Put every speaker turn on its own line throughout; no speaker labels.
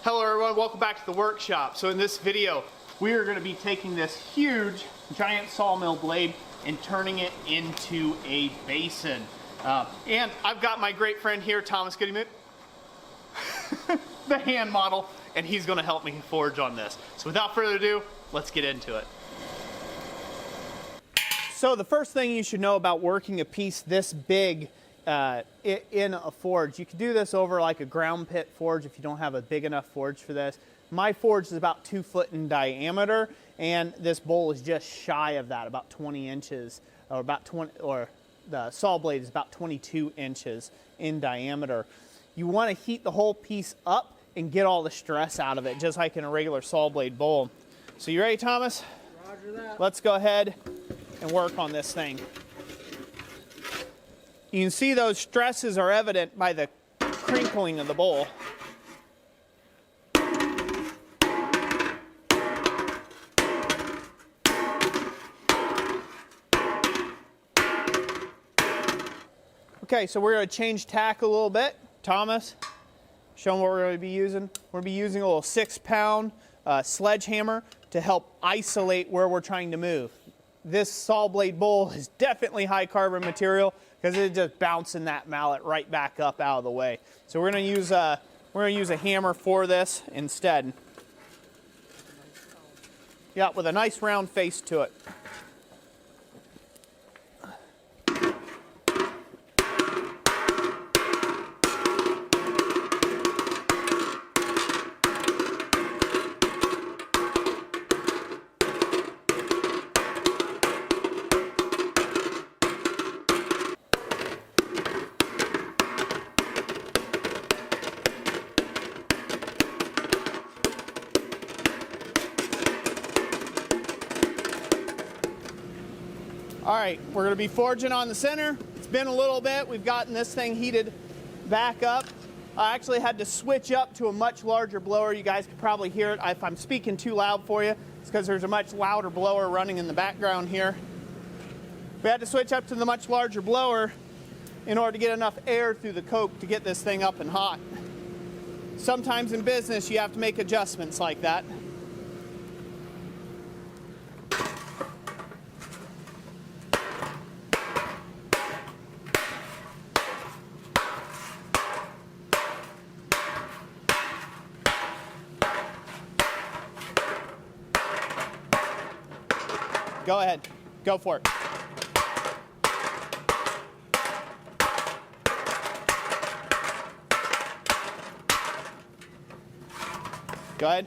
Hello everyone, welcome back to the workshop. So in this video, we are going to be taking this huge, giant sawmill blade and turning it into a basin. And I've got my great friend here, Thomas Goodymit, the hand model, and he's going to help me forge on this. So without further ado, let's get into it. So the first thing you should know about working a piece this big in a forge, you can do this over like a ground pit forge if you don't have a big enough forge for this. My forge is about 2 foot in diameter, and this bowl is just shy of that, about 20 inches, or about 20, or the saw blade is about 22 inches in diameter. You want to heat the whole piece up and get all the stress out of it, just like in a regular saw blade bowl. So you ready, Thomas?
Roger that.
Let's go ahead and work on this thing. You can see those stresses are evident by the crinkling of the bowl. Okay, so we're going to change tack a little bit. Thomas, show them what we're going to be using. We're going to be using a little 6-pound sledgehammer to help isolate where we're trying to move. This saw blade bowl is definitely high carbon material because it's just bouncing that mallet right back up out of the way. So we're going to use a hammer for this instead. Yeah, with a nice round face to it. All right, we're going to be forging on the center. It's been a little bit. We've gotten this thing heated back up. I actually had to switch up to a much larger blower. You guys could probably hear it. If I'm speaking too loud for you, it's because there's a much louder blower running in the background here. We had to switch up to the much larger blower in order to get enough air through the coke to get this thing up and hot. Sometimes in business, you have to make adjustments like that. Go ahead, go for it. Go ahead.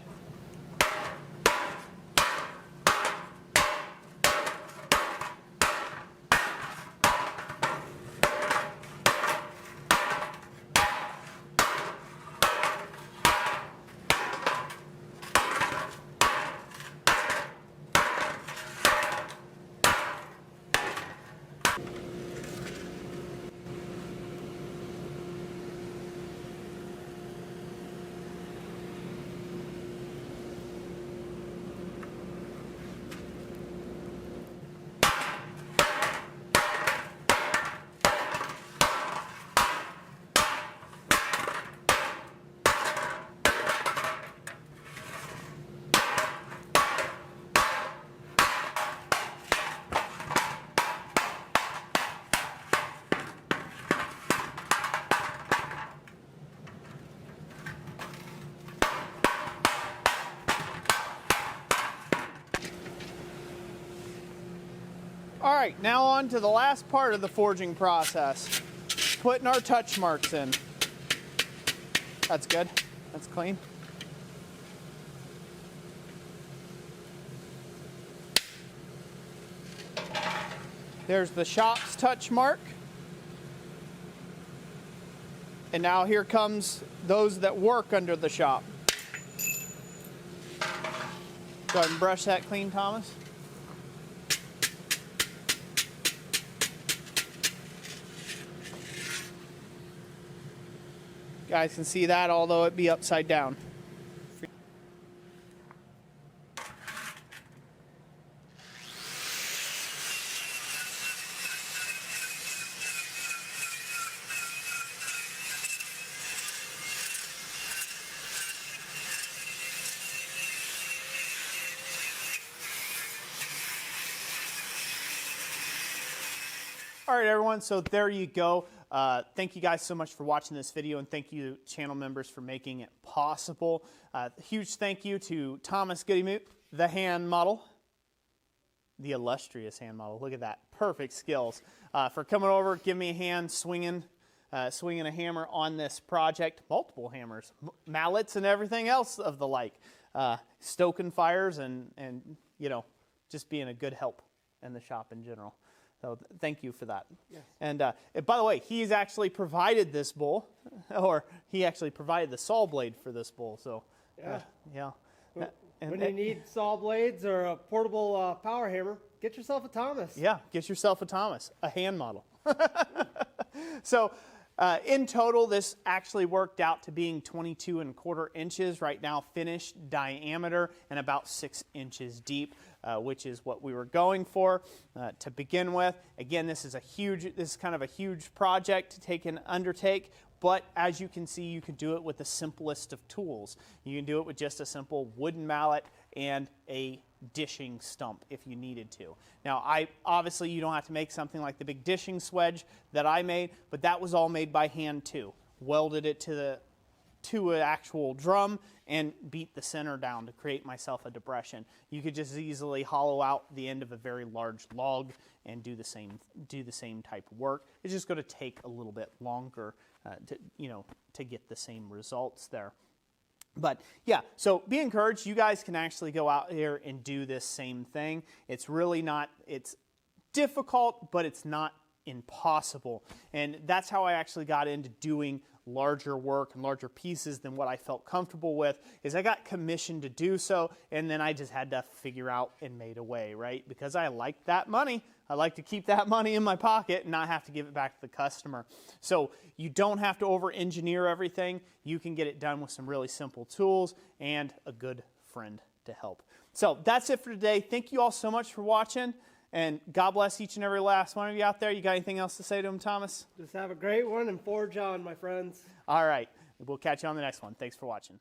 All right, now on to the last part of the forging process, putting our touch marks in. That's good, that's clean. There's the shop's touch mark. And now here comes those that work under the shop. Go ahead and brush that clean, Thomas. You guys can see that, although it be upside down. All right, everyone, so there you go. Thank you guys so much for watching this video, and thank you channel members for making it possible. Huge thank you to Thomas Goodymoot, the hand model, the illustrious hand model. Look at that, perfect skills. For coming over, give me a hand swinging a hammer on this project. Multiple hammers, mallets, and everything else of the like. Stoking fires and you know, just being a good help in the shop in general. So thank you for that. Yes. And by the way, he's actually provided this bowl, or he actually provided the saw blade for this bowl. So yeah.
When you need saw blades or a portable power hammer, get yourself a Thomas.
Yeah, get yourself a Thomas, a hand model. So in total, this actually worked out to being 22¼ inches right now, finished diameter, and about 6 inches deep, which is what we were going for to begin with. Again, this is kind of a huge project to undertake. But as you can see, you can do it with the simplest of tools. You can do it with just a simple wooden mallet and a dishing stump if you needed to. Now, obviously you don't have to make something like the big dishing swage that I made, but that was all made by hand too. Welded it to an actual drum and beat the center down to create myself a depression. You could just easily hollow out the end of a very large log and do the same type of work. It's just going to take a little bit longer to get the same results there. But yeah, so be encouraged. You guys can actually go out here and do this same thing. It's really not, it's difficult, but it's not impossible. And that's how I actually got into doing larger work and larger pieces than what I felt comfortable with, is I got commissioned to do so, and then I just had to figure out and made a way, right? Because I like that money. I like to keep that money in my pocket and not have to give it back to the customer. So you don't have to over-engineer everything. You can get it done with some really simple tools and a good friend to help. So that's it for today. Thank you all so much for watching. And God bless each and every last one of you out there. You got anything else to say to him, Thomas?
Just have a great one and forge on, my friends.
All right. We'll catch you on the next one. Thanks for watching.